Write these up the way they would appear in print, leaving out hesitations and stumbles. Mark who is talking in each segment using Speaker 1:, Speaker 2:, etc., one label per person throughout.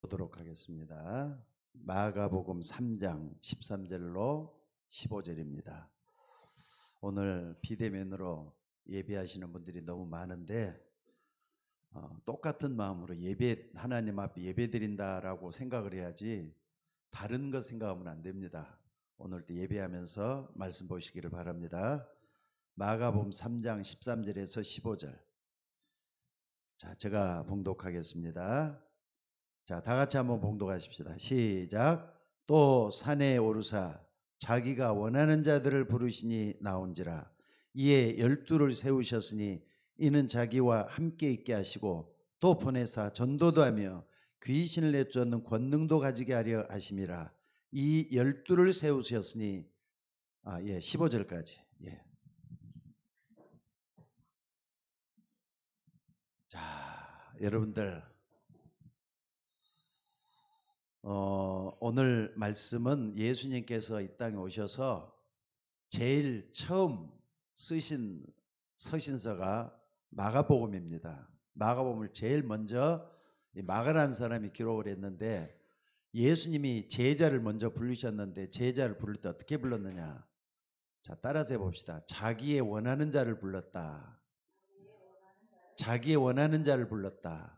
Speaker 1: 보도록 하겠습니다. 마가복음 3장 13절로 15절입니다. 오늘 비대면으로 예배하시는 분들이 너무 많은데 똑같은 마음으로 하나님 앞에 예배드린다라고 생각을 해야지 다른 것 생각하면 안 됩니다. 오늘도 예배하면서 말씀 보시기를 바랍니다. 마가복음 3장 13절에서 15절. 자, 제가 봉독하겠습니다. 자, 다 같이 한번 봉독하십시다. 시작. 또 산에 오르사 자기가 원하는 자들을 부르시니 나온지라. 이에 12를 세우셨으니 이는 자기와 함께 있게 하시고 또 보내사 전도도 하며 귀신을 내쫓는 권능도 가지게 하려 하심이라. 이 12를 세우셨으니 15절까지. 자, 여러분들 오늘 말씀은 예수님께서 이 땅에 오셔서 제일 처음 쓰신 서신서가 마가복음입니다. 마가복음을 제일 먼저 마가라는 사람이 기록을 했는데, 예수님이 제자를 먼저 부르셨는데 제자를 부를 때 어떻게 불렀느냐? 자, 따라서 해봅시다. 자기의 원하는 자를 불렀다. 자기의 원하는 자를 불렀다.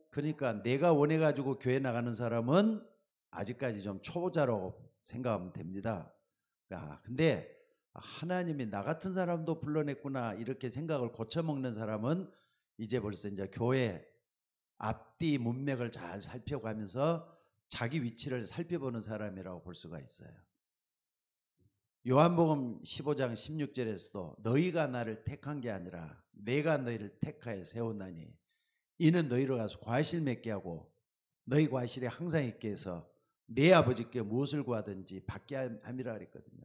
Speaker 1: 그러니까 내가 원해가지고 교회 나가는 사람은 아직까지 좀 초보자라고 생각하면 됩니다. 근데 하나님이 나 같은 사람도 불러냈구나 이렇게 생각을 고쳐먹는 사람은 이제 교회 앞뒤 문맥을 잘 살펴가면서 자기 위치를 살펴보는 사람이라고 볼 수가 있어요. 요한복음 15장 16절에서도 너희가 나를 택한 게 아니라 내가 너희를 택하여 세웠나니 이는 너희로 가서 과실 맺게 하고 너희 과실에 항상 있게 해서 내 아버지께 무엇을 구하든지 받게 함이라 그랬거든요.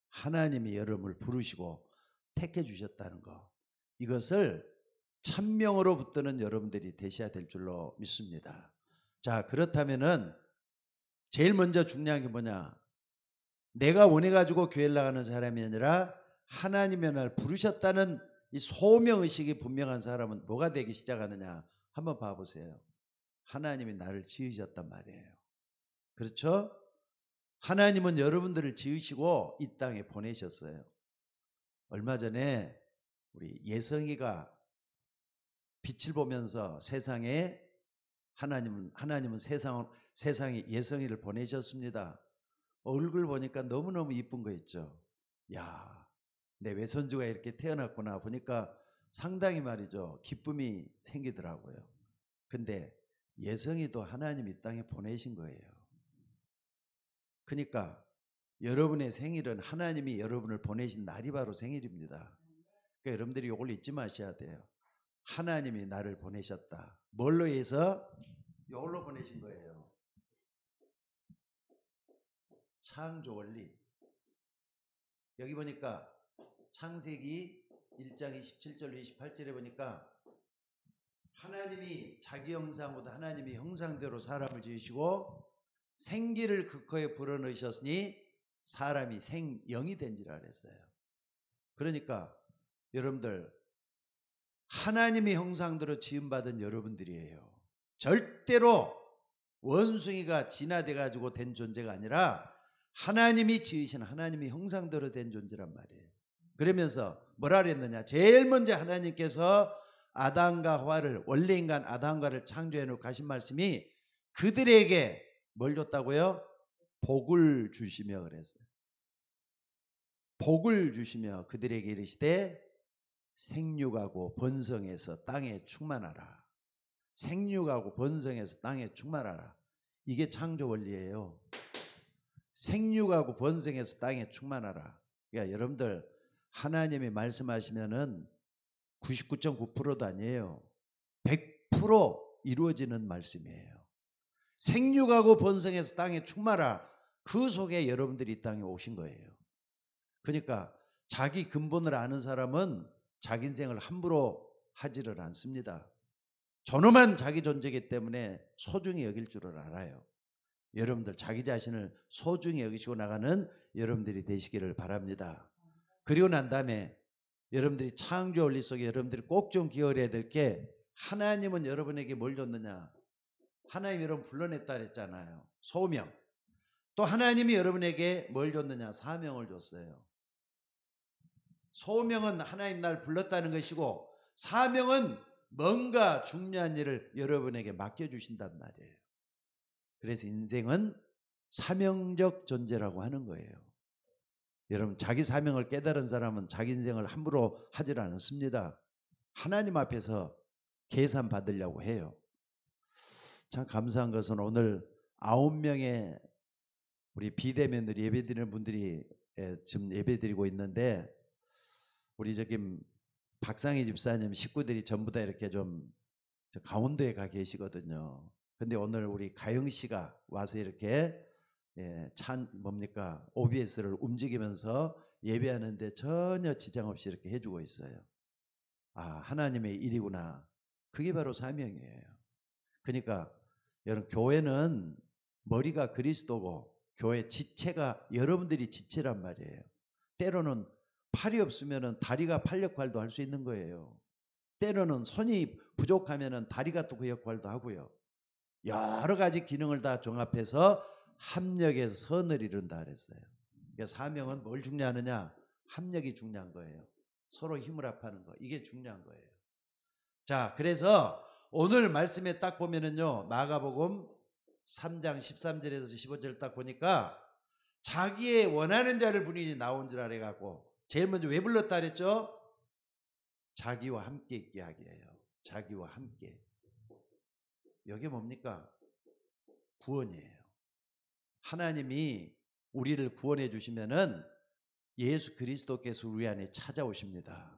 Speaker 1: 하나님이 여러분을 부르시고 택해 주셨다는 거, 이것을 천명으로 붙드는 여러분들이 되셔야 될 줄로 믿습니다. 자, 그렇다면은 제일 먼저 중요한 게 뭐냐? 내가 원해가지고 교회를 나가는 사람이 아니라 하나님이 나를 부르셨다는 이 소명의식이 분명한 사람은 뭐가 되기 시작하느냐? 한번 봐보세요. 하나님이 나를 지으셨단 말이에요. 그렇죠? 하나님은 여러분들을 지으시고 이 땅에 보내셨어요. 얼마 전에 우리 예성이가 빛을 보면서 세상에 하나님은 세상에 예성이를 보내셨습니다. 얼굴 보니까 너무너무 이쁜 거 있죠. 야, 내 외손주가 이렇게 태어났구나 보니까 상당히 말이죠, 기쁨이 생기더라고요. 근데 예성이도 하나님이 이 땅에 보내신 거예요. 그러니까 여러분의 생일은 하나님이 여러분을 보내신 날이 바로 생일입니다. 그러니까 여러분들이 이걸 잊지 마셔야 돼요. 하나님이 나를 보내셨다. 뭘로 해서? 이걸로 보내신 거예요. 창조 원리. 여기 보니까 창세기 1장 27절 28절에 보니까 하나님이 자기 형상보다 하나님이 형상대로 사람을 지으시고 생기를 극허에 불어넣으셨으니 사람이 생영이 된지라 그랬어요. 그러니까 여러분들 하나님의 형상대로 지음받은 여러분들이에요. 절대로 원숭이가 진화돼 가지고 된 존재가 아니라 하나님이 지으신 하나님의 형상대로 된 존재란 말이에요. 그러면서 뭐라 그랬느냐? 제일 먼저 하나님께서 아담과 하와를, 원래 인간 아담과 하와를 창조해 놓고 하신 말씀이 그들에게 뭘 줬다고요? 복을 주시며 그랬어요. 복을 주시며 그들에게 이르시되 생육하고 번성해서 땅에 충만하라. 생육하고 번성해서 땅에 충만하라. 이게 창조 원리예요. 생육하고 번성해서 땅에 충만하라. 그러니까 여러분들 하나님이 말씀하시면은 99.9%도 아니에요. 100% 이루어지는 말씀이에요. 생육하고 번성해서 땅에 충만하라. 그 속에 여러분들이 이 땅에 오신 거예요. 그러니까 자기 근본을 아는 사람은 자기 인생을 함부로 하지를 않습니다. 존엄한 자기 존재이기 때문에 소중히 여길 줄을 알아요. 여러분들 자기 자신을 소중히 여기시고 나가는 여러분들이 되시기를 바랍니다. 그리고 난 다음에 여러분들이 창조 원리 속에 여러분들이 꼭 좀 기억해야 될 게 하나님은 여러분에게 뭘 줬느냐? 하나님이 여러분 불러냈다 그랬잖아요. 소명. 또 하나님이 여러분에게 뭘 줬느냐? 사명을 줬어요. 소명은 하나님 날 불렀다는 것이고, 사명은 뭔가 중요한 일을 여러분에게 맡겨주신단 말이에요. 그래서 인생은 사명적 존재라고 하는 거예요. 여러분, 자기 사명을 깨달은 사람은 자기 인생을 함부로 하질 않습니다. 하나님 앞에서 계산 받으려고 해요. 참 감사한 것은 오늘 9명의 우리 비대면으로 예배드리는 분들이 지금 예배드리고 있는데, 우리 저기 박상희 집사님 식구들이 전부 다 이렇게 좀 강원도에 가 계시거든요. 근데 오늘 우리 가영 씨가 와서 이렇게 OBS를 움직이면서 예배하는데 전혀 지장 없이 이렇게 해주고 있어요. 아, 하나님의 일이구나. 그게 바로 사명이에요. 그러니까 여러분, 교회는 머리가 그리스도고 교회 지체가 여러분들이 지체란 말이에요. 때로는 팔이 없으면 다리가 팔 역할도 할 수 있는 거예요. 때로는 손이 부족하면 다리가 또 그 역할도 하고요. 여러 가지 기능을 다 종합해서 합력해서 선을 이룬다 그랬어요. 그러니까 사명은 뭘 중요하느냐? 합력이 중요한 거예요. 서로 힘을 합하는 거. 이게 중요한 거예요. 자, 그래서 오늘 말씀에 딱 보면은요, 마가복음 3장 13절에서 15절 딱 보니까 자기의 원하는 자를 부르니 나온 줄 알아갖고 제일 먼저 왜 불렀다 그랬죠? 자기와 함께 있게 하게 해요. 자기와 함께. 이게 뭡니까? 구원이에요. 하나님이 우리를 구원해 주시면은 예수 그리스도께서 우리 안에 찾아오십니다.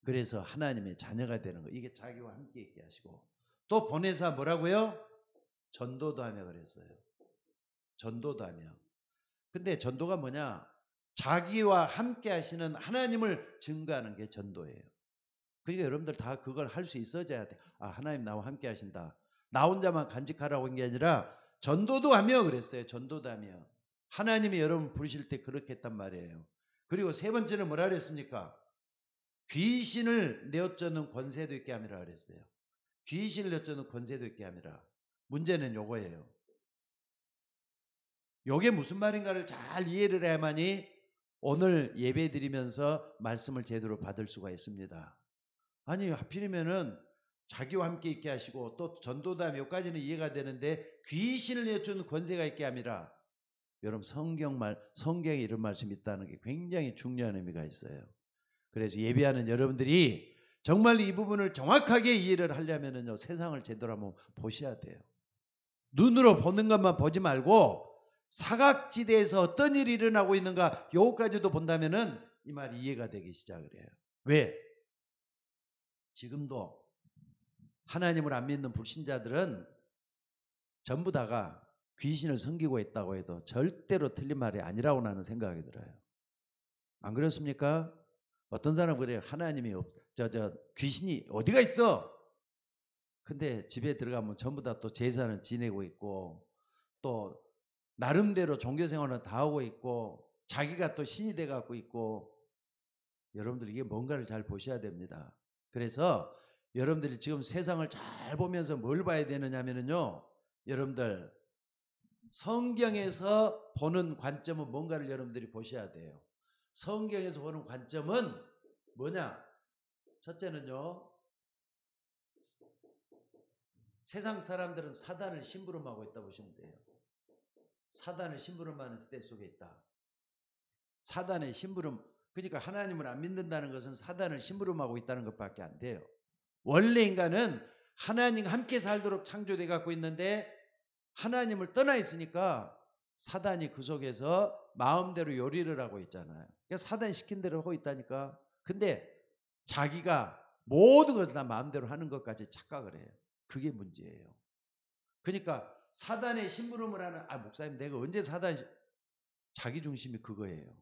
Speaker 1: 그래서 하나님의 자녀가 되는 거. 이게 자기와 함께 있게 하시고, 또 보내사 뭐라고요? 전도도 하며 그랬어요. 전도도 하며. 근데 전도가 뭐냐? 자기와 함께 하시는 하나님을 증거하는 게 전도예요. 그러니까 여러분들 다 그걸 할 수 있어야 돼. 아, 하나님 나와 함께 하신다. 나 혼자만 간직하라고 한 게 아니라 전도도 하며 그랬어요. 전도도 하며. 하나님이 여러분 부르실 때 그렇게 했단 말이에요. 그리고 세 번째는 뭐라 그랬습니까? 귀신을 내어쫓는 권세도 있게 함이라 그랬어요. 귀신을 내어쫓는 권세도 있게 함이라. 문제는 요거예요. 요게 무슨 말인가를 잘 이해를 해야만이 오늘 예배 드리면서 말씀을 제대로 받을 수가 있습니다. 아니, 하필이면은 자기와 함께 있게 하시고 또 전도다 몇 가지는 이해가 되는데 귀신을 내쫓는 권세가 있게 함이라. 여러분, 성경에 이런 말씀이 있다는 게 굉장히 중요한 의미가 있어요. 그래서 예배하는 여러분들이 정말 이 부분을 정확하게 이해를 하려면은요, 세상을 제대로 한번 보셔야 돼요. 눈으로 보는 것만 보지 말고 사각지대에서 어떤 일이 일어나고 있는가 요까지도 본다면은 이 말이 이해가 되기 시작을 해요. 왜? 지금도 하나님을 안 믿는 불신자들은 전부 다가 귀신을 섬기고 있다고 해도 절대로 틀린 말이 아니라고 나는 생각이 들어요. 안 그렇습니까? 어떤 사람은 그래요. 하나님이 귀신이 어디가 있어? 근데 집에 들어가면 전부 다 또 제사는 지내고 있고 또 나름대로 종교 생활은 다 하고 있고 자기가 또 신이 돼 갖고 있고. 여러분들 이게 뭔가를 잘 보셔야 됩니다. 그래서 여러분들이 지금 세상을 잘 보면서 뭘 봐야 되느냐면요, 여러분들 성경에서 보는 관점은 뭔가를 여러분들이 보셔야 돼요. 성경에서 보는 관점은 뭐냐? 첫째는요, 세상 사람들은 사단을 심부름하고 있다 보시면 돼요. 사단을 심부름하는 시대 속에 있다. 사단의 심부름. 그러니까 하나님을 안 믿는다는 것은 사단을 심부름하고 있다는 것밖에 안 돼요. 원래 인간은 하나님과 함께 살도록 창조되어 갖고 있는데 하나님을 떠나 있으니까 사단이 그 속에서 마음대로 요리를 하고 있잖아요. 그러니까 사단이 시킨 대로 하고 있다니까. 근데 자기가 모든 것을 다 마음대로 하는 것까지 착각을 해요. 그게 문제예요. 그러니까 사단의 심부름을 하는, 목사님 내가 언제 자기 중심이 그거예요.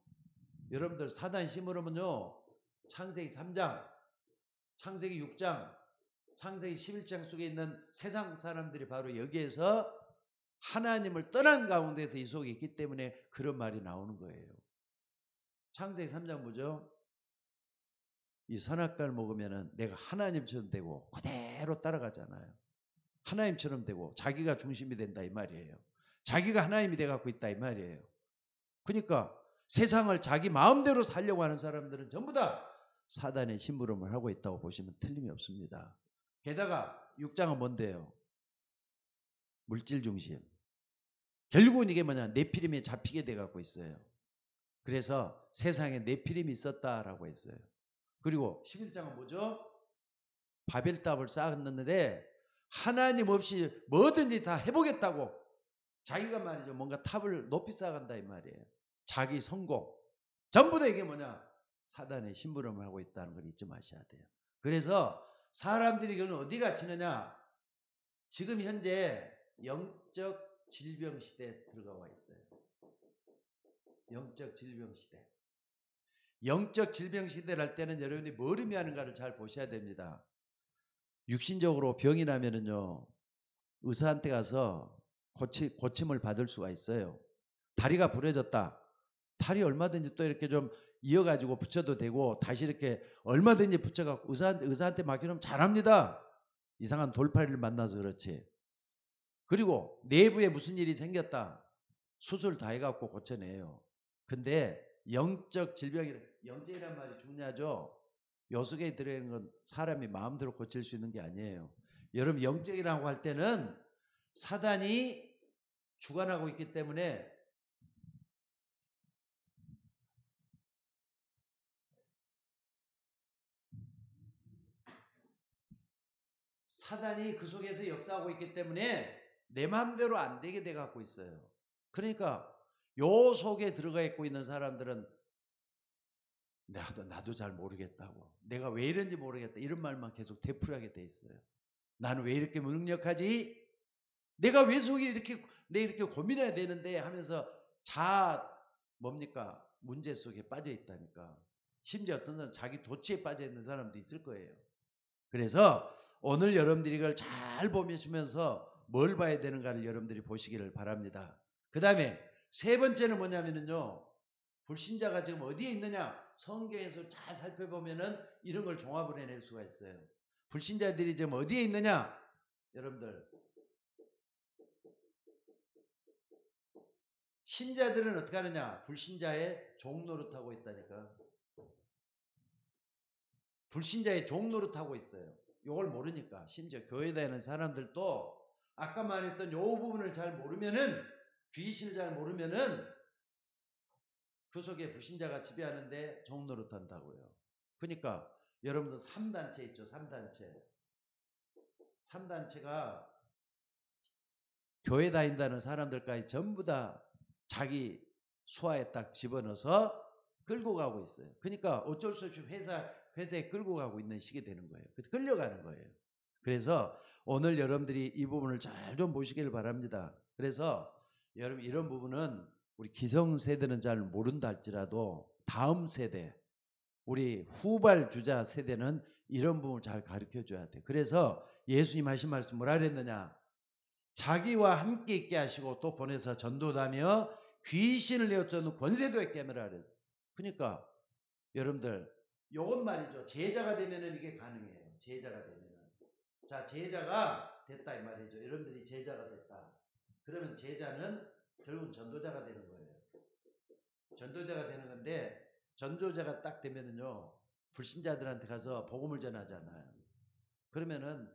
Speaker 1: 여러분들 사단 심부름은요, 창세기 3장, 창세기 6장, 창세기 11장 속에 있는 세상 사람들이 바로 여기에서 하나님을 떠난 가운데서 이 속에 있기 때문에 그런 말이 나오는 거예요. 창세기 3장 보죠. 이 선악과를 먹으면은 내가 하나님처럼 되고 그대로 따라가잖아요. 하나님처럼 되고 자기가 중심이 된다 이 말이에요. 자기가 하나님이 돼 갖고 있다 이 말이에요. 그러니까 세상을 자기 마음대로 살려고 하는 사람들은 전부 다 사단의 심부름을 하고 있다고 보시면 틀림이 없습니다. 게다가 육장은 뭔데요? 물질 중심. 결국은 이게 뭐냐? 네피림에 잡히게 돼 갖고 있어요. 그래서 세상에 네피림이 있었다라고 했어요. 그리고 11장은 뭐죠? 바벨탑을 쌓았는데 하나님 없이 뭐든지 다 해보겠다고 자기가 말이죠. 뭔가 탑을 높이 쌓아간다 이 말이에요. 자기 성공. 전부 다 이게 뭐냐? 사단의 심부름을 하고 있다는 걸 잊지 마셔야 돼요. 그래서 사람들이 그럼 어디 갇히느냐? 지금 현재 영적 질병 시대에 들어가 있어요. 영적 질병 시대. 영적 질병 시대를 할 때는 여러분이 뭘 의미하는가를 잘 보셔야 됩니다. 육신적으로 병이 나면은요, 의사한테 가서 고침을 받을 수가 있어요. 다리가 부러졌다. 다리 얼마든지 또 이렇게 좀 이어가지고 붙여도 되고 다시 이렇게 얼마든지 붙여갖고 의사한테 맡겨놓으면 잘합니다. 이상한 돌팔이를 만나서 그렇지. 그리고 내부에 무슨 일이 생겼다. 수술 다 해갖고 고쳐내요. 근데 영적 질병이란 영적이란 말이 중요하죠. 요 속에 들어있는 건 사람이 마음대로 고칠 수 있는 게 아니에요. 여러분 영적이라고 할 때는 사단이 주관하고 있기 때문에 사단이 그 속에서 역사하고 있기 때문에 내 마음대로 안 되게 돼 갖고 있어요. 그러니까 요 속에 들어가 있고 있는 사람들은 나도 잘 모르겠다고, 내가 왜 이런지 모르겠다 이런 말만 계속 되풀이하게 돼 있어요. 나는 왜 이렇게 무능력하지? 내가 왜 속에 이렇게 고민해야 되는데 하면서 뭡니까? 문제 속에 빠져 있다니까. 심지어 어떤 사람 자기 도취에 빠져 있는 사람도 있을 거예요. 그래서 오늘 여러분들이 이걸 잘 보시면서 뭘 봐야 되는가를 여러분들이 보시기를 바랍니다. 그 다음에 세 번째는 뭐냐면요, 불신자가 지금 어디에 있느냐? 성경에서 잘 살펴보면은 이런 걸 종합을 해낼 수가 있어요. 불신자들이 지금 어디에 있느냐? 여러분들, 신자들은 어떻게 하느냐? 불신자의 종 노릇하고 있다니까. 불신자의 종 노릇하고 있어요. 이걸 모르니까. 심지어 교회 다니는 사람들도 아까 말했던 요 부분을 잘 모르면은, 귀신을 잘 모르면은 그 속에 불신자가 지배하는데 종 노릇한다고요. 그러니까 여러분들 3단체 있죠. 3단체. 3단체가 교회 다닌다는 사람들까지 전부 다 자기 수하에 딱 집어넣어서 끌고 가고 있어요. 그러니까 어쩔 수 없이 회사에 끌고 가고 있는 시기 되는 거예요. 끌려가는 거예요. 그래서 오늘 여러분들이 이 부분을 잘 좀 보시길 바랍니다. 그래서 여러분 이런 부분은 우리 기성세대는 잘 모른다 할지라도 다음 세대, 우리 후발 주자 세대는 이런 부분을 잘 가르쳐 줘야 돼. 그래서 예수님 하신 말씀 뭐라 그랬느냐? 자기와 함께 있게 하시고 또 보내서 전도하며 귀신을 내어쫓는 권세도 있게 하라 그랬어요. 그러니까 여러분들 요건 말이죠. 제자가 되면은 이게 가능해요. 제자가 되면은. 자, 제자가 됐다 이 말이죠. 여러분들이 제자가 됐다. 그러면 제자는 결국 전도자가 되는 거예요. 전도자가 되는 건데, 전도자가 딱 되면은요, 불신자들한테 가서 복음을 전하잖아요. 그러면은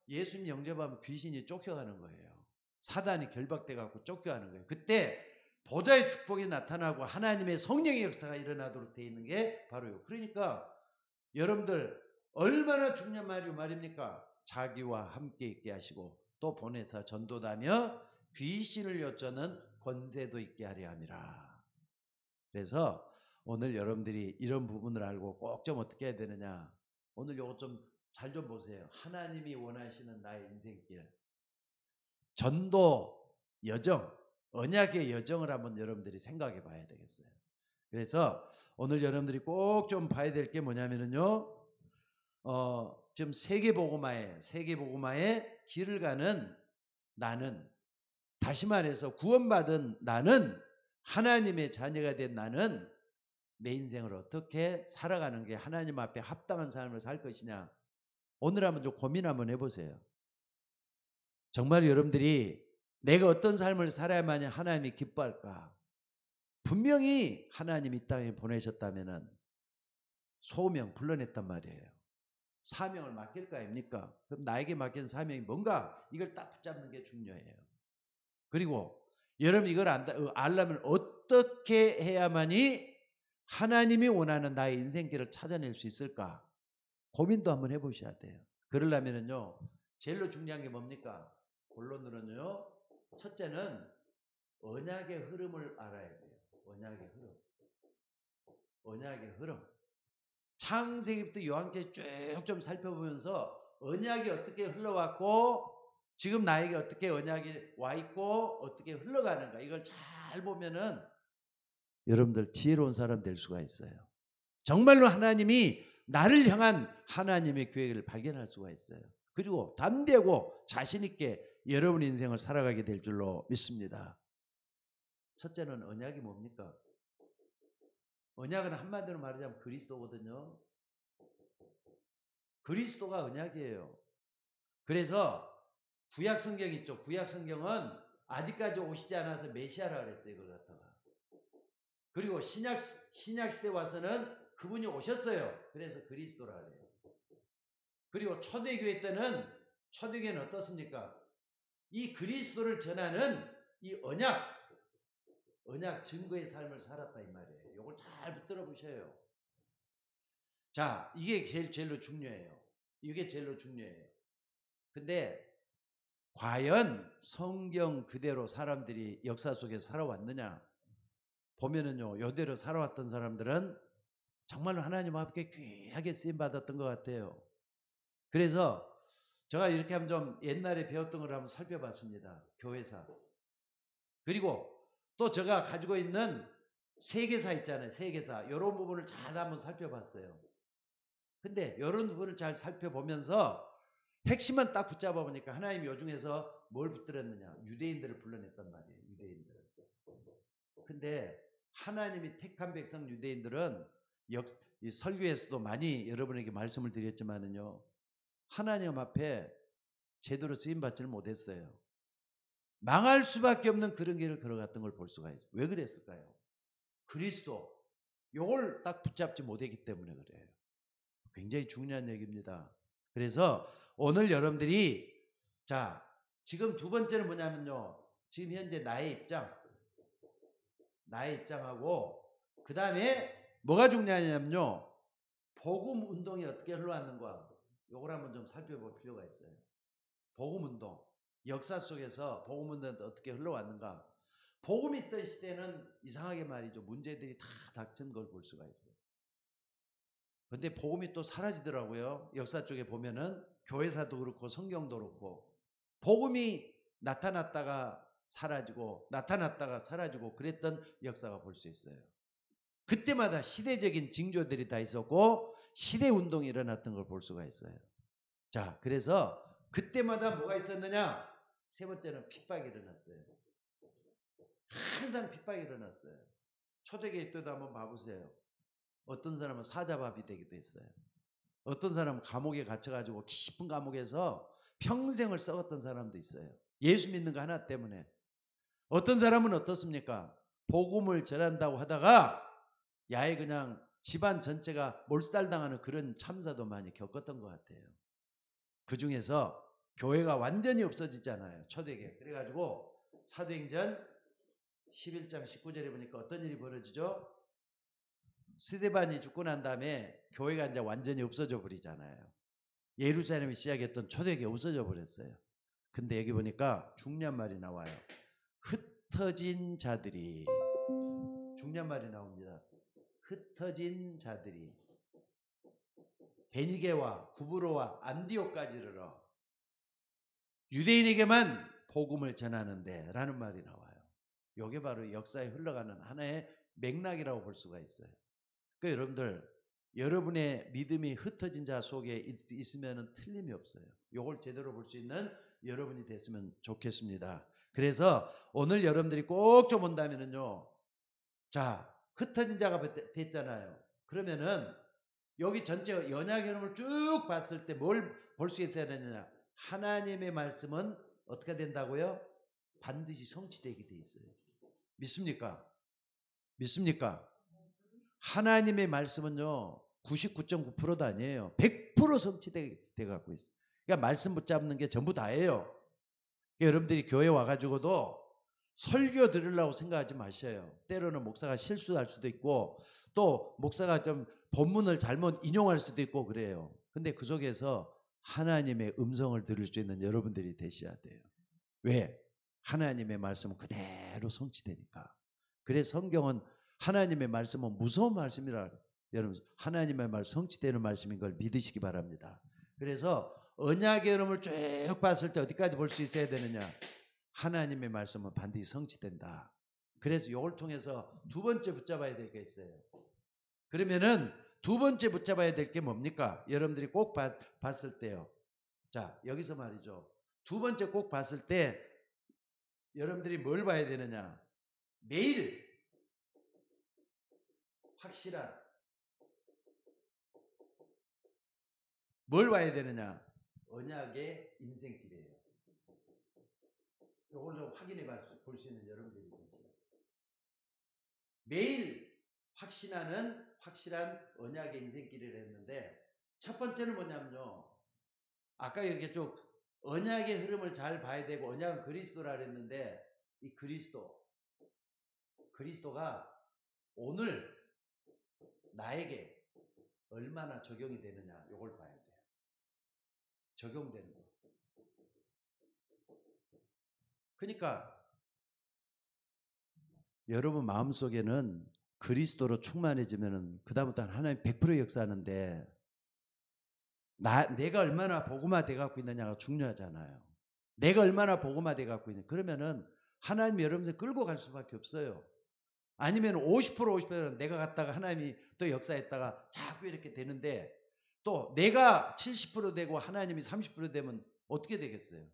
Speaker 1: 예수님 영접하면 귀신이 쫓겨가는 거예요. 사단이 결박돼 갖고 쫓겨가는 거예요. 그때 보좌의 축복이 나타나고 하나님의 성령의 역사가 일어나도록 되어 있는 게 바로요. 그러니까 여러분들 얼마나 중요한 말입니까? 자기와 함께 있게 하시고 또 보내서 전도하며 귀신을 여쫓는 권세도 있게 하려 함이라. 그래서 오늘 여러분들이 이런 부분을 알고 꼭 좀 어떻게 해야 되느냐. 오늘 요거 좀 잘 좀 보세요. 하나님이 원하시는 나의 인생길. 전도 여정, 언약의 여정을 한번 여러분들이 생각해 봐야 되겠어요. 그래서 오늘 여러분들이 꼭 좀 봐야 될 게 뭐냐면요. 지금 세계복음화의 길을 가는 나는, 다시 말해서 구원받은 나는, 하나님의 자녀가 된 나는 내 인생을 어떻게 살아가는 게 하나님 앞에 합당한 삶을 살 것이냐. 오늘 한번 좀 고민 한번 해보세요. 정말 여러분들이 내가 어떤 삶을 살아야만 하나님이 기뻐할까? 분명히 하나님이 이 땅에 보내셨다면 소명 불러냈단 말이에요. 사명을 맡길 거 아닙니까? 그럼 나에게 맡긴 사명이 뭔가 이걸 딱 붙잡는 게 중요해요. 그리고 여러분 이걸 알려면 어떻게 해야만이 하나님이 원하는 나의 인생길을 찾아낼 수 있을까? 고민도 한번 해보셔야 돼요. 그러려면요 제일로 중요한 게 뭡니까? 본론으로는요 첫째는 언약의 흐름을 알아야 돼요. 언약의 흐름. 언약의 흐름. 창세기부터 요한계시 쭉 좀 살펴보면서 언약이 어떻게 흘러왔고 지금 나에게 어떻게 언약이 와 있고 어떻게 흘러가는가 이걸 잘 보면은 여러분들 지혜로운 사람 될 수가 있어요. 정말로 하나님이 나를 향한 하나님의 계획을 발견할 수가 있어요. 그리고 담대하고 자신 있게 여러분 인생을 살아가게 될 줄로 믿습니다. 첫째는 언약이 뭡니까? 언약은 한마디로 말하자면 그리스도거든요. 그리스도가 언약이에요. 그래서 구약 성경 있죠. 구약 성경은 아직까지 오시지 않아서 메시아라 그랬어요. 그걸 갖다가. 그리고 신약 시대 와서는 그분이 오셨어요. 그래서 그리스도라 그래요. 그리고 초대교회 때는 초대교회는 어떻습니까? 이 그리스도를 전하는 이 언약 증거의 삶을 살았다 이 말이에요. 이걸 잘 붙들어 보셔요. 자, 이게 제일로 중요해요. 이게 제일로 중요해요. 근데 과연 성경 그대로 사람들이 역사 속에서 살아왔느냐? 보면은요, 요대로 살아왔던 사람들은 정말로 하나님 앞에 귀하게 쓰임 받았던 것 같아요. 그래서 제가 이렇게 하면 좀 옛날에 배웠던 걸 한번 살펴봤습니다. 교회사. 그리고 또 제가 가지고 있는 세계사 있잖아요. 세계사. 이런 부분을 잘 한번 살펴봤어요. 근데 이런 부분을 잘 살펴보면서 핵심만 딱 붙잡아 보니까 하나님이 요 중에서 뭘 붙들었느냐? 유대인들을 불러냈단 말이에요. 유대인들. 근데 하나님이 택한 백성 유대인들은 이 설교에서도 많이 여러분에게 말씀을 드렸지만은요. 하나님 앞에 제대로 쓰임 받지를 못했어요. 망할 수밖에 없는 그런 길을 걸어갔던 걸 볼 수가 있어요. 왜 그랬을까요? 그리스도 요걸 딱 붙잡지 못했기 때문에 그래요. 굉장히 중요한 얘기입니다. 그래서 오늘 여러분들이 자 지금 두 번째는 뭐냐면요. 지금 현재 나의 입장하고 그 다음에 뭐가 중요하냐면요. 복음 운동이 어떻게 흘러왔는가 요걸 한번 좀 살펴볼 필요가 있어요. 복음 운동 역사 속에서 복음 운동이 어떻게 흘러왔는가. 복음이 있던 시대는 이상하게 말이죠. 문제들이 다 닥친 걸 볼 수가 있어요. 근데 복음이 또 사라지더라고요. 역사 쪽에 보면은 교회사도 그렇고 성경도 그렇고 복음이 나타났다가 사라지고 그랬던 역사가 볼 수 있어요. 그때마다 시대적인 징조들이 다 있었고 시대 운동이 일어났던 걸 볼 수가 있어요. 자, 그래서 그때마다 뭐가 있었느냐? 세 번째는 핍박이 일어났어요. 항상 핍박이 일어났어요. 초대교회 때도 한번 봐보세요. 어떤 사람은 사자밥이 되기도 했어요. 어떤 사람은 감옥에 갇혀가지고 깊은 감옥에서 평생을 썩었던 사람도 있어요. 예수 믿는 거 하나 때문에. 어떤 사람은 어떻습니까? 복음을 전한다고 하다가 야에 그냥 집안 전체가 몰살당하는 그런 참사도 많이 겪었던 것 같아요. 그 중에서 교회가 완전히 없어지잖아요. 초대교회. 그래가지고 사도행전 11장 19절에 보니까 어떤 일이 벌어지죠? 스데반이 죽고 난 다음에 교회가 이제 완전히 없어져 버리잖아요. 예루살렘이 시작했던 초대교회 없어져 버렸어요. 근데 여기 보니까 중요한 말이 나와요. 흩어진 자들이 중요한 말이 나옵니다. 흩어진 자들이 베니게와 구브로와 안디옥까지 이르러 유대인에게만 복음을 전하는데 라는 말이 나와요. 이게 바로 역사에 흘러가는 하나의 맥락이라고 볼 수가 있어요. 그러니까 여러분들 여러분의 믿음이 흩어진 자 속에 있으면 틀림이 없어요. 이걸 제대로 볼 수 있는 여러분이 됐으면 좋겠습니다. 그래서 오늘 여러분들이 꼭 좀 본다면요. 자, 흩어진 자가 됐잖아요. 그러면은 여기 전체 언약 여름을 쭉 봤을 때 뭘 볼 수 있어야 되느냐? 하나님의 말씀은 어떻게 된다고요? 반드시 성취되게 돼 있어요. 믿습니까? 믿습니까? 하나님의 말씀은요 99.9%도 아니에요. 100% 성취돼 갖고 있어요. 그러니까 말씀 붙잡는 게 전부 다예요. 그러니까 여러분들이 교회 와가지고도 설교 들으려고 생각하지 마셔요. 때로는 목사가 실수할 수도 있고 또 목사가 좀 본문을 잘못 인용할 수도 있고 그래요. 근데 그 속에서 하나님의 음성을 들을 수 있는 여러분들이 되셔야 돼요. 왜? 하나님의 말씀은 그대로 성취되니까. 그래서 성경은 하나님의 말씀은 무서운 말씀이라 여러분 하나님의 말씀 성취되는 말씀인 걸 믿으시기 바랍니다. 그래서 언약의 흐름을 쭉 봤을 때 어디까지 볼 수 있어야 되느냐? 하나님의 말씀은 반드시 성취된다. 그래서 이걸 통해서 두 번째 붙잡아야 될 게 있어요. 그러면은 두 번째 붙잡아야 될 게 뭡니까? 여러분들이 꼭 봤을 때요. 자, 여기서 말이죠. 두 번째 꼭 봤을 때 여러분들이 뭘 봐야 되느냐? 매일 확실한 뭘 봐야 되느냐? 언약의 인생길이에요. 이걸 좀 확인해 볼 수 있는 여러분들이 계세요. 매일 확신하는 확실한 언약의 인생길을 했는데 첫 번째는 뭐냐면요. 아까 이렇게 쭉 언약의 흐름을 잘 봐야 되고 언약은 그리스도라 그랬는데 이 그리스도가 오늘 나에게 얼마나 적용이 되느냐 이걸 봐야 돼요. 적용되는 거. 그러니까 여러분 마음속에는 그리스도로 충만해지면은 그다음부터는 하나님 100% 역사하는데 내가 얼마나 복음화 돼 갖고 있느냐가 중요하잖아요. 내가 얼마나 복음화 돼 갖고 있는 그러면은 하나님이 여러분들 끌고 갈 수밖에 없어요. 아니면 50% 50%는 내가 갔다가 하나님이 또 역사했다가 자꾸 이렇게 되는데 또 내가 70% 되고 하나님이 30% 되면 어떻게 되겠어요?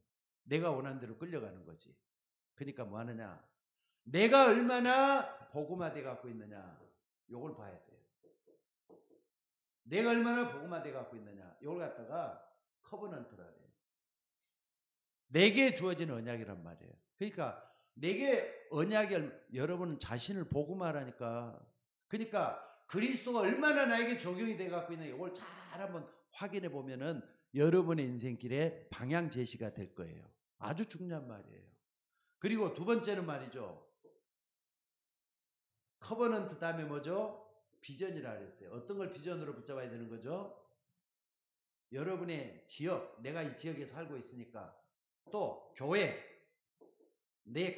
Speaker 1: 내가 원하는 대로 끌려가는 거지. 그러니까 뭐 하느냐? 내가 얼마나 복음화 돼 갖고 있느냐. 요걸 봐야 돼요. 내가 얼마나 복음화 돼 갖고 있느냐. 요걸 갖다가 커버넌트라 해요. 내게 주어진 언약이란 말이에요. 그러니까 내게 언약이 여러분은 자신을 복음화라니까. 그러니까 그리스도가 얼마나 나에게 적용이 돼 갖고 있느냐. 이걸 잘 한번 확인해 보면은 여러분의 인생길에 방향 제시가 될 거예요. 아주 중요한 말이에요. 그리고 두 번째는 말이죠. 커버넌트 다음에 뭐죠? 비전이라 그랬어요. 어떤 걸 비전으로 붙잡아야 되는 거죠? 여러분의 지역, 내가 이 지역에 살고 있으니까 또 교회, 내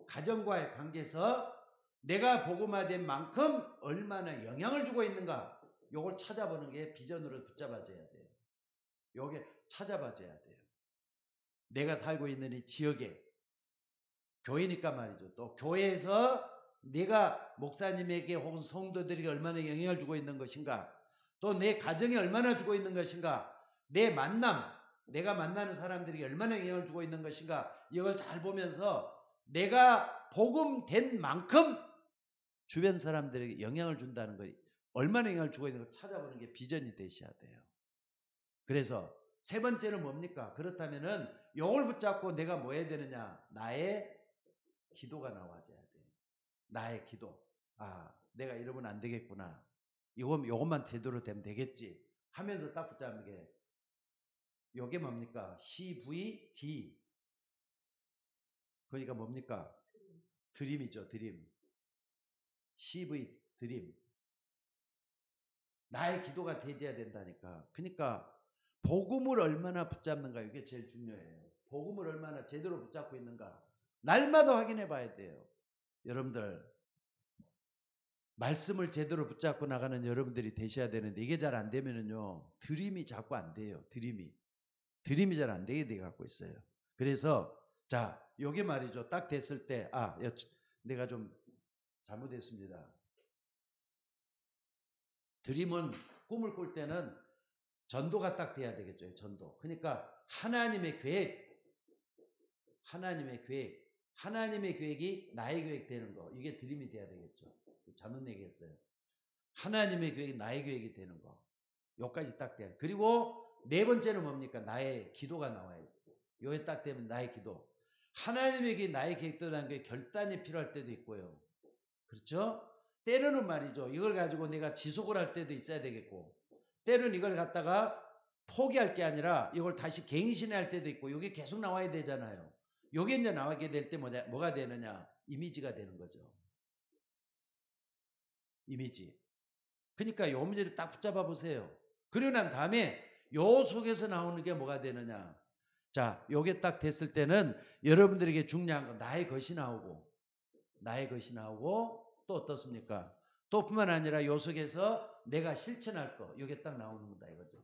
Speaker 1: 가정과의 관계에서 내가 복음화된 만큼 얼마나 영향을 주고 있는가 요걸 찾아보는 게 비전으로 붙잡아줘야 돼요. 요게 찾아봐줘야 돼요. 내가 살고 있는 이 지역에 교회니까 말이죠. 또 교회에서 내가 목사님에게 혹은 성도들에게 얼마나 영향을 주고 있는 것인가 또 내 가정에 얼마나 주고 있는 것인가 내 만남 내가 만나는 사람들이 얼마나 영향을 주고 있는 것인가 이걸 잘 보면서 내가 복음된 만큼 주변 사람들에게 영향을 준다는 거 얼마나 영향을 주고 있는 걸 찾아보는 게 비전이 되셔야 돼요. 그래서 세 번째는 뭡니까? 그렇다면은 이걸 붙잡고 내가 뭐 해야 되느냐? 나의 기도가 나와줘야 돼. 나의 기도. 아, 내가 이러면 안 되겠구나. 요것만 제대로 되면 되겠지. 하면서 딱 붙잡는 게 요게 뭡니까? CVD. 그러니까 뭡니까? 드림이죠, 드림. CV 드림. 나의 기도가 되어야 된다니까. 그러니까 복음을 얼마나 붙잡는가 이게 제일 중요해요. 복음을 얼마나 제대로 붙잡고 있는가. 날마다 확인해 봐야 돼요. 여러분들 말씀을 제대로 붙잡고 나가는 여러분들이 되셔야 되는데 이게 잘 안 되면은요. 드림이 자꾸 안 돼요. 드림이 잘 안 되게 돼 갖고 있어요. 그래서 자, 요게 말이죠. 딱 됐을 때 내가 좀 잘못했습니다. 드림은 꿈을 꿀 때는 전도가 딱 돼야 되겠죠. 전도. 그러니까 하나님의 계획이 나의 계획 되는 거. 이게 드림이 돼야 되겠죠. 잘못 얘기했어요. 하나님의 계획이 나의 계획이 되는 거. 요까지 딱 돼. 그리고 네 번째는 뭡니까? 나의 기도가 나와요. 요게 딱 되면 나의 기도. 하나님에게 나의 계획도라는 게 결단이 필요할 때도 있고요. 그렇죠? 때로는 말이죠. 이걸 가지고 내가 지속을 할 때도 있어야 되겠고, 때로는 이걸 갖다가 포기할 게 아니라 이걸 다시 갱신할 때도 있고, 이게 계속 나와야 되잖아요. 요게 이제 나오게 될 때 뭐가 되느냐? 이미지가 되는 거죠. 이미지. 그러니까 요 문제를 딱 붙잡아 보세요. 그러고 난 다음에 요 속에서 나오는 게 뭐가 되느냐? 자, 요게 딱 됐을 때는 여러분들에게 중요한 건 나의 것이 나오고, 나의 것이 나오고, 또 어떻습니까? 또 뿐만 아니라 요 속에서 내가 실천할 거, 요게 딱 나오는 거다 이거죠.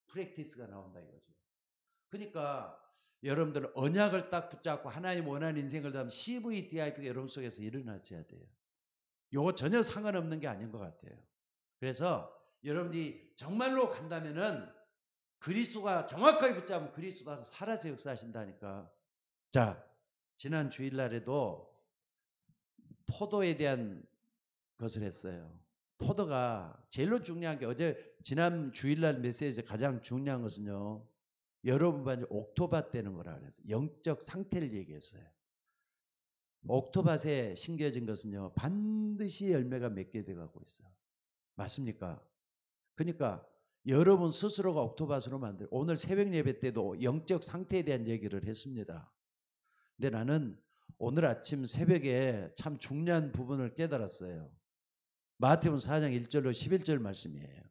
Speaker 1: 프랙티스가 나온다 이거죠. 그러니까 여러분들 언약을 딱 붙잡고 하나님 원하는 인생을 다하면 CVDIP가 여러분 속에서 일어나셔야 돼요. 요거 전혀 상관없는 게 아닌 것 같아요. 그래서 여러분들이 정말로 간다면은 그리스도가 정확하게 붙잡으면 그리스도가 살아서 역사하신다니까. 자, 지난 주일날에도 포도에 대한 것을 했어요. 포도가 제일로 중요한 게 어제 지난 주일날 메시지에서 가장 중요한 것은요. 여러분반이 옥토밭 되는 거라 그랬어요. 영적 상태를 얘기했어요. 옥토밭에 심겨진 것은요. 반드시 열매가 맺게 돼가고 있어요. 맞습니까? 그러니까 여러분 스스로가 옥토밭으로 만들. 오늘 새벽 예배 때도 영적 상태에 대한 얘기를 했습니다. 근데 나는 오늘 아침 새벽에 참 중요한 부분을 깨달았어요. 마태복음 4장 1절로 11절 말씀이에요.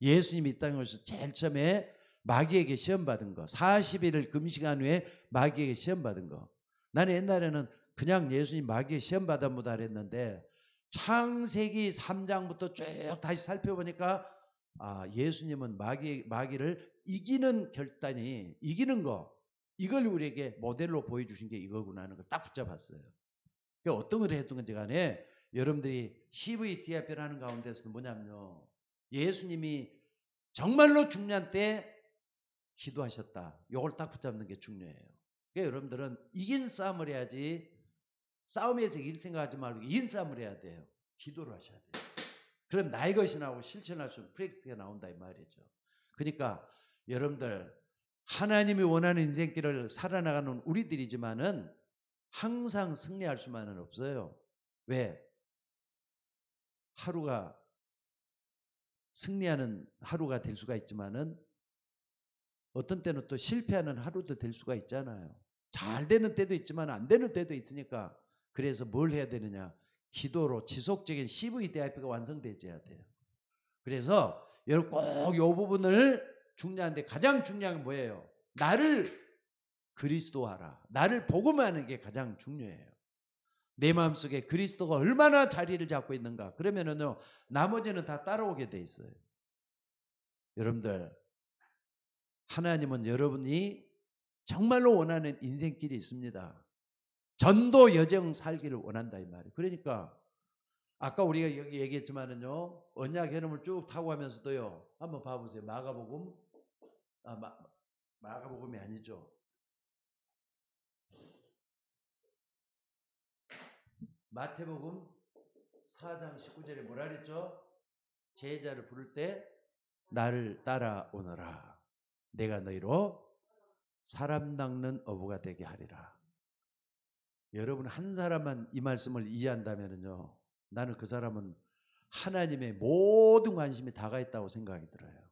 Speaker 1: 예수님이 이 땅에 오셔서 제일 처음에 마귀에게 시험 받은 거. 40일을 금식한 후에 마귀에게 시험 받은 거. 나는 옛날에는 그냥 예수님 마귀에 시험 받아 보다 그랬는데 창세기 3장부터 쭉 다시 살펴보니까 예수님은 마귀를 이기는 결단이 이기는 거 이걸 우리에게 모델로 보여주신 게 이거구나 하는 걸 딱 붙잡았어요. 그러니까 어떤 걸 했던 건지 간에 여러분들이 CVDIP라는 가운데서는 뭐냐면요. 예수님이 정말로 중요한 때 기도하셨다. 이걸 딱 붙잡는 게 중요해요. 그러니까 여러분들은 이긴 싸움을 해야지 싸움에서 이길 생각하지 말고 이긴 싸움을 해야 돼요. 기도를 하셔야 돼요. 그럼 나의 것이 나오고 실천할 수 있는 프랙티스가 나온다 이 말이죠. 그러니까 여러분들 하나님이 원하는 인생길을 살아나가는 우리들이지만은 항상 승리할 수만은 없어요. 왜? 하루가 승리하는 하루가 될 수가 있지만은 어떤 때는 또 실패하는 하루도 될 수가 있잖아요. 잘 되는 때도 있지만 안 되는 때도 있으니까 그래서 뭘 해야 되느냐? 기도로 지속적인 CVDIP가 완성되어야 돼요. 그래서 여러분 꼭 이 부분을 중요한데 가장 중요한 건 뭐예요? 나를 그리스도화라. 나를 복음하는 게 가장 중요해요. 내 마음속에 그리스도가 얼마나 자리를 잡고 있는가. 그러면은요. 나머지는 다 따라오게 돼 있어요. 여러분들 하나님은 여러분이 정말로 원하는 인생길이 있습니다. 전도 여정 살기를 원한다 이 말이에요. 그러니까 아까 우리가 여기 얘기했지만은요. 언약 해넘을 쭉 타고 가면서도요. 한번 봐보세요. 마가복음 마가복음이 아니죠. 마태복음 4장 19절에 뭐라 그랬죠? 제자를 부를 때 나를 따라오너라. 내가 너희로 사람 낚는 어부가 되게 하리라. 여러분 한 사람만 이 말씀을 이해한다면요. 나는 그 사람은 하나님의 모든 관심이 다가 있다고 생각이 들어요.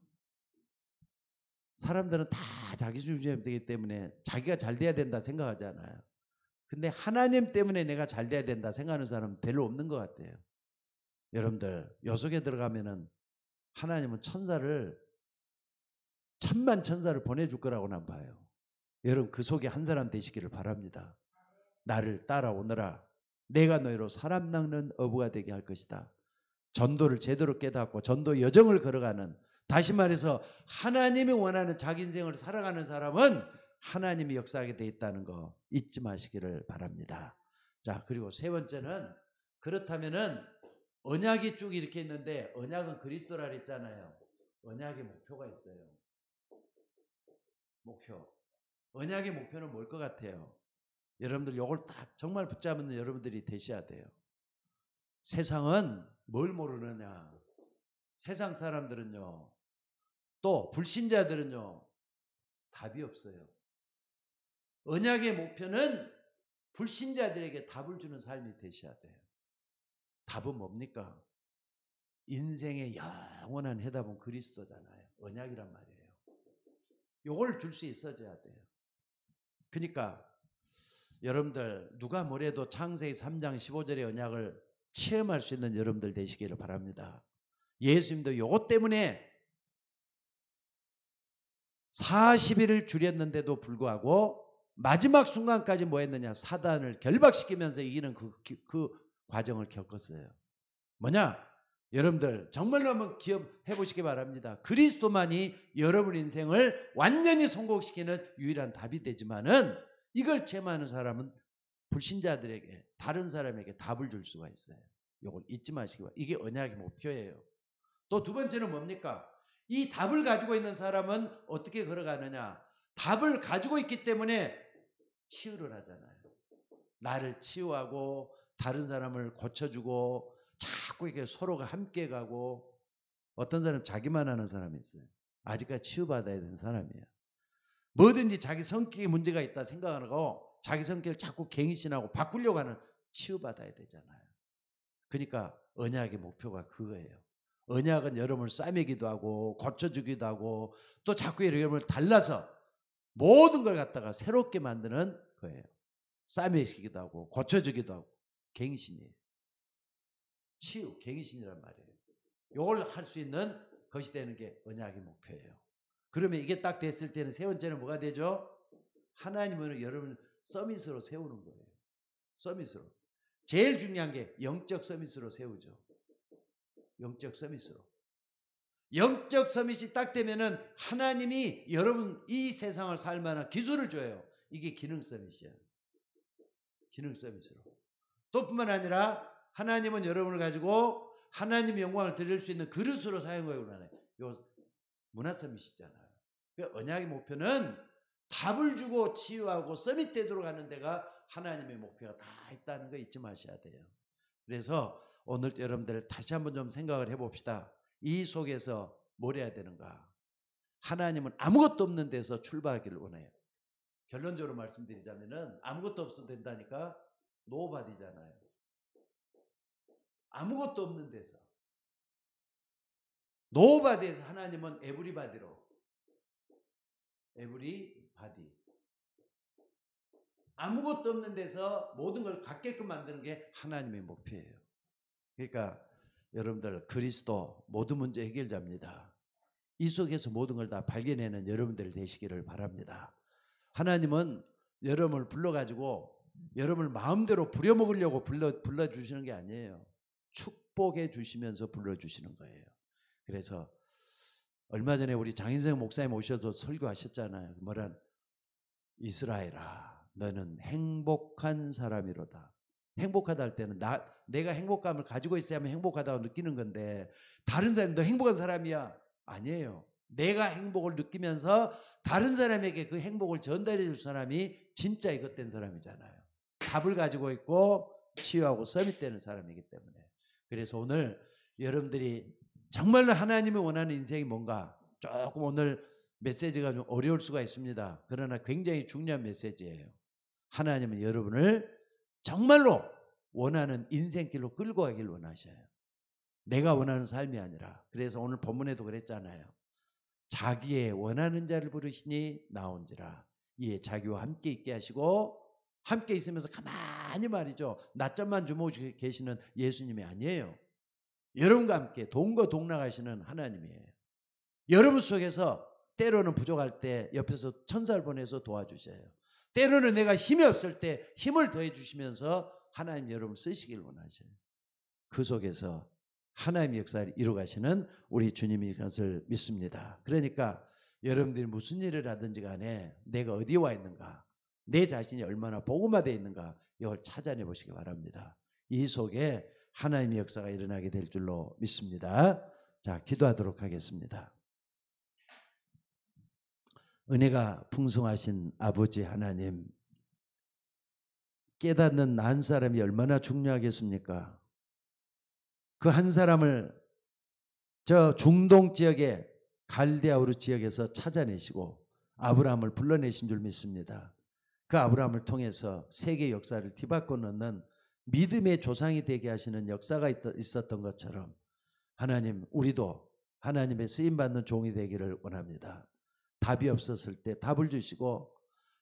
Speaker 1: 사람들은 다 자기주의자이 되기 때문에 자기가 잘 돼야 된다 생각하잖아요. 근데 하나님 때문에 내가 잘 돼야 된다 생각하는 사람은 별로 없는 것 같아요. 여러분들 요 속에 들어가면은 하나님은 천만 천사를 보내줄 거라고 난 봐요. 여러분 그 속에 한 사람 되시기를 바랍니다. 나를 따라오너라. 내가 너희로 사람 낚는 어부가 되게 할 것이다. 전도를 제대로 깨닫고 전도 여정을 걸어가는, 다시 말해서 하나님이 원하는 자기 인생을 살아가는 사람은 하나님이 역사하게 돼 있다는 거 잊지 마시기를 바랍니다. 자, 그리고 세 번째는 그렇다면은 언약이 쭉 이렇게 있는데 언약은 그리스도라 그랬잖아요. 언약의 목표가 있어요. 목표. 언약의 목표는 뭘 것 같아요? 여러분들 이걸 딱 정말 붙잡는 여러분들이 되셔야 돼요. 세상은 뭘 모르느냐? 세상 사람들은요, 또 불신자들은요, 답이 없어요. 언약의 목표는 불신자들에게 답을 주는 삶이 되셔야 돼요. 답은 뭡니까? 인생의 영원한 해답은 그리스도잖아요. 언약이란 말이에요. 요걸 줄 수 있어져야 돼요. 그러니까 여러분들 누가 뭐래도 창세기 3장 15절의 언약을 체험할 수 있는 여러분들 되시기를 바랍니다. 예수님도 요것 때문에 40일을 줄였는데도 불구하고 마지막 순간까지 뭐 했느냐? 사단을 결박시키면서 이기는 그 과정을 겪었어요. 뭐냐? 여러분들 정말로 한번 기억해 보시기 바랍니다. 그리스도만이 여러분 인생을 완전히 성공시키는 유일한 답이 되지만은 이걸 체험하는 사람은 불신자들에게, 다른 사람에게 답을 줄 수가 있어요. 이걸 잊지 마시기 바랍니다. 이게 언약의 목표예요. 또 두 번째는 뭡니까? 이 답을 가지고 있는 사람은 어떻게 걸어가느냐? 답을 가지고 있기 때문에 치유를 하잖아요. 나를 치유하고 다른 사람을 고쳐주고 자꾸 이렇게 서로가 함께 가고, 어떤 사람은 자기만 하는 사람이 있어요. 아직까지 치유받아야 되는 사람이에요. 뭐든지 자기 성격에 문제가 있다 생각하고 자기 성격을 자꾸 갱신하고 바꾸려고 하는, 치유받아야 되잖아요. 그러니까 언약의 목표가 그거예요. 언약은 여러분을 싸매기도 하고 고쳐주기도 하고 또 자꾸 여러분을 달라서 모든 걸 갖다가 새롭게 만드는 거예요. 싸매시기도 하고 고쳐주기도 하고 갱신이에요. 치유, 갱신이란 말이에요. 이걸 할 수 있는 것이 되는 게 언약의 목표예요. 그러면 이게 딱 됐을 때는 세 번째는 뭐가 되죠? 하나님은 여러분을 서밋으로 세우는 거예요. 서밋으로. 제일 중요한 게 영적 서밋으로 세우죠. 영적 서밋으로. 영적 서밋이 딱 되면은 하나님이 여러분 이 세상을 살 만한 기술을 줘요. 이게 기능 서밋이야. 기능 서밋으로. 또 뿐만 아니라 하나님은 여러분을 가지고 하나님의 영광을 드릴 수 있는 그릇으로 사용하고 하나요. 요 문화 서밋이잖아요. 그러니까 언약의 목표는 답을 주고 치유하고 서밋 되도록 하는 데가 하나님의 목표가 다 있다는 거 잊지 마셔야 돼요. 그래서 오늘 여러분들 다시 한번 좀 생각을 해봅시다. 이 속에서 뭘 해야 되는가? 하나님은 아무것도 없는 데서 출발하기를 원해요. 결론적으로 말씀드리자면은 아무것도 없어도 된다니까 노바디잖아요. 아무것도 없는 데서. 노바디에서 하나님은 에브리바디로. 에브리바디. 아무것도 없는 데서 모든 걸 갖게끔 만드는 게 하나님의 목표예요. 그러니까 여러분들 그리스도 모든 문제 해결자입니다. 이 속에서 모든 걸 다 발견해내는 여러분들 되시기를 바랍니다. 하나님은 여러분을 불러가지고 여러분을 마음대로 부려먹으려고 불러주시는 게 아니에요. 축복해 주시면서 불러주시는 거예요. 그래서 얼마 전에 우리 장인생 목사님 오셔서 설교하셨잖아요. 뭐란 이스라엘아 너는 행복한 사람이로다. 행복하다 할 때는 내가 행복감을 가지고 있어야만 행복하다고 느끼는 건데 다른 사람이 너 행복한 사람이야. 아니에요. 내가 행복을 느끼면서 다른 사람에게 그 행복을 전달해 줄 사람이 진짜 이것된 사람이잖아요. 답을 가지고 있고 치유하고 서밋되는 사람이기 때문에. 그래서 오늘 여러분들이 정말로 하나님이 원하는 인생이 뭔가, 조금 오늘 메시지가 좀 어려울 수가 있습니다. 그러나 굉장히 중요한 메시지예요. 하나님은 여러분을 정말로 원하는 인생길로 끌고 가길 원하셔요. 내가 원하는 삶이 아니라. 그래서 오늘 본문에도 그랬잖아요. 자기의 원하는 자를 부르시니 나온지라. 이에 자기와 함께 있게 하시고, 함께 있으면서 가만히 말이죠. 낮잠만 주무시고 계시는 예수님이 아니에요. 여러분과 함께 동거 동락하시는 하나님이에요. 여러분 속에서 때로는 부족할 때 옆에서 천사를 보내서 도와주셔요. 때로는 내가 힘이 없을 때 힘을 더해 주시면서 하나님 여러분 쓰시길 원하셔요. 그 속에서 하나님의 역사를 이루가시는 우리 주님이 것을 믿습니다. 그러니까 여러분들이 무슨 일을 하든지 간에 내가 어디에 와 있는가, 내 자신이 얼마나 복음화되어 있는가, 이걸 찾아내 보시기 바랍니다. 이 속에 하나님의 역사가 일어나게 될 줄로 믿습니다. 자, 기도하도록 하겠습니다. 은혜가 풍성하신 아버지 하나님, 깨닫는 난 사람이 얼마나 중요하겠습니까? 그 한 사람을 저 중동 지역의 갈대아우르 지역에서 찾아내시고 아브라함을 불러내신 줄 믿습니다. 그 아브라함을 통해서 세계 역사를 뒤바꿔 놓는 믿음의 조상이 되게 하시는 역사가 있었던 것처럼 하나님, 우리도 하나님의 쓰임받는 종이 되기를 원합니다. 답이 없었을 때 답을 주시고,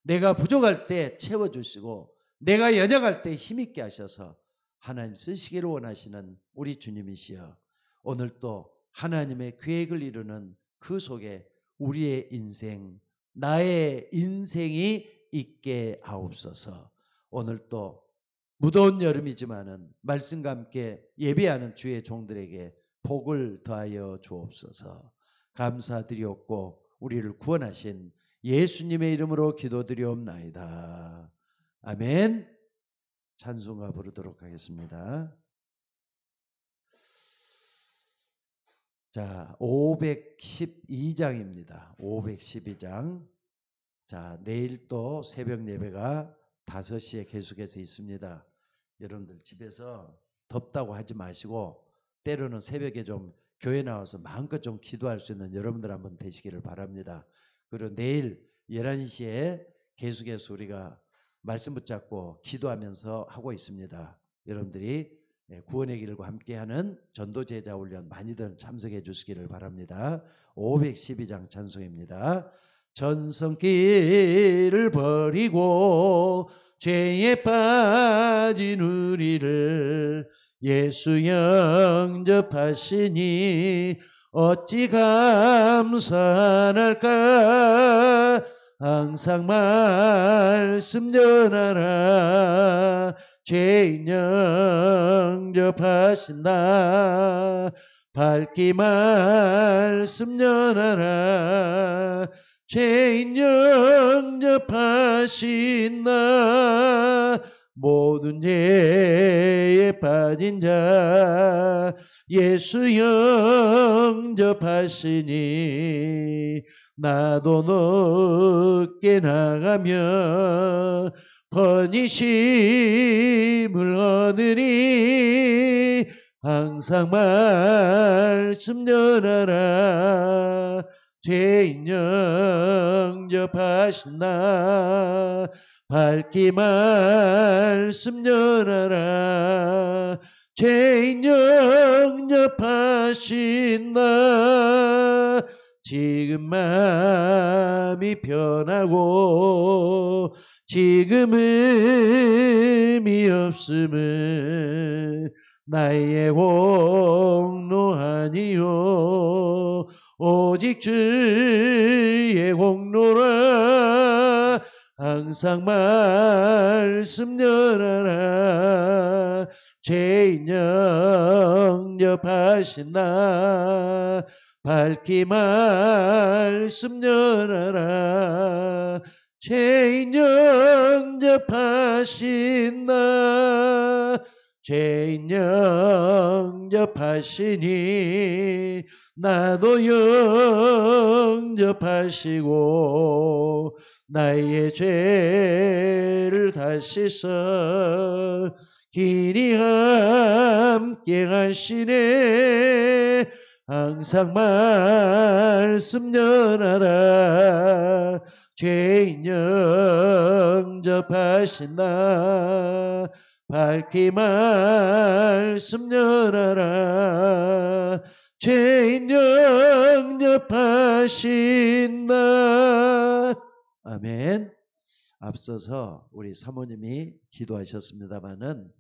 Speaker 1: 내가 부족할 때 채워주시고, 내가 연약할 때 힘있게 하셔서 하나님 쓰시기를 원하시는 우리 주님이시여, 오늘 또 하나님의 계획을 이루는 그 속에 우리의 인생, 나의 인생이 있게 하옵소서. 오늘 또 무더운 여름이지만은 말씀과 함께 예배하는 주의 종들에게 복을 더하여 주옵소서. 감사드리옵고 우리를 구원하신 예수님의 이름으로 기도드리옵나이다. 아멘. 찬송가 부르도록 하겠습니다. 자, 512장입니다. 512장. 자, 내일 또 새벽 예배가 5시에 계속해서 있습니다. 여러분들 집에서 덥다고 하지 마시고 때로는 새벽에 좀 교회 나와서 마음껏 좀 기도할 수 있는 여러분들 한번 되시기를 바랍니다. 그리고 내일 11시에 계속해서 우리가 말씀 붙잡고 기도하면서 하고 있습니다. 여러분들이 구원의 길과 함께하는 전도제자 훈련 많이들 참석해 주시기를 바랍니다. 512장 찬송입니다. 전성길을 버리고 죄에 빠진 우리를 예수 영접하시니 어찌 감사할까. 항상 말씀 전하라. 죄인 영접하신다. 밝기 말씀 전하라. 죄인 영접하신다. 모든 죄에 빠진 자 예수 영접하시니 나도 늦게 나가며 번이심을 얻으니 항상 말씀 전하라. 죄인 영접하신다. 밝기 말씀 전하라. 죄인 영접하신다. 지금 마음이 편하고 지금 의미 없음은 나의 공로 아니요 오직 주의 공로라. 항상 말씀 전하라. 죄인 영접하신다. 밝기 말씀 전하라. 죄인 영접하신다. 죄인 영접하시니 나도 영접하시고 나의 죄를 다시 써 길이 함께 하시네. 항상 말씀 전하라. 죄인 영접하신다. 밝기 말씀 전하라. 죄인 영접하신다. 아멘. 앞서서 우리 사모님이 기도하셨습니다마는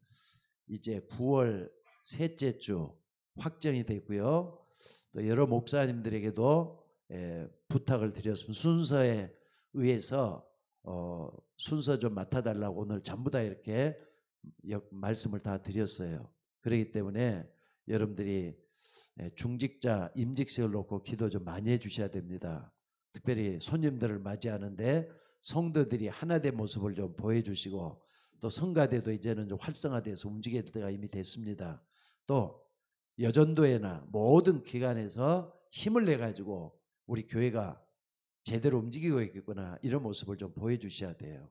Speaker 1: 이제 9월 셋째 주 확정이 됐고요. 또 여러 목사님들에게도 부탁을 드렸습니다. 순서에 의해서 순서 좀 맡아달라고 오늘 전부 다 이렇게 말씀을 다 드렸어요. 그렇기 때문에 여러분들이 중직자 임직식을 놓고 기도 좀 많이 해주셔야 됩니다. 특별히 손님들을 맞이하는데 성도들이 하나된 모습을 좀 보여주시고, 또 성가대도 이제는 좀 활성화돼서 움직일 때가 이미 됐습니다. 또 여전도회나 모든 기관에서 힘을 내가지고 우리 교회가 제대로 움직이고 있겠구나, 이런 모습을 좀 보여주셔야 돼요.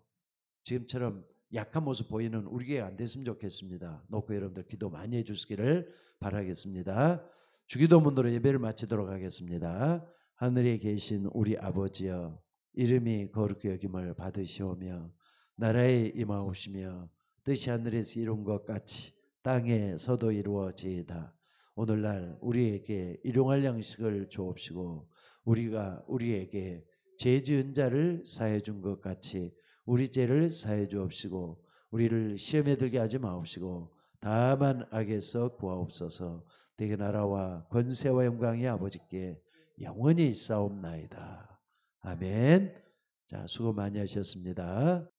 Speaker 1: 지금처럼 약한 모습 보이는 우리 교회가 안 됐으면 좋겠습니다. 놓고 여러분들 기도 많이 해주시기를 바라겠습니다. 주기도문으로 예배를 마치도록 하겠습니다. 하늘에 계신 우리 아버지여, 이름이 거룩히 여김을 받으시오며 나라에 임하옵시며 뜻이 하늘에서 이룬 것 같이 땅에서도 이루어지이다. 오늘날 우리에게 일용할 양식을 주옵시고 우리가 우리에게 죄 지은 자를 사해 준 것 같이 우리 죄를 사해 주옵시고 우리를 시험에 들게 하지 마옵시고 다만 악에서 구하옵소서. 대개 나라와 권세와 영광이 아버지께 영원히 있사옵나이다. 아멘. 자, 수고 많이 하셨습니다.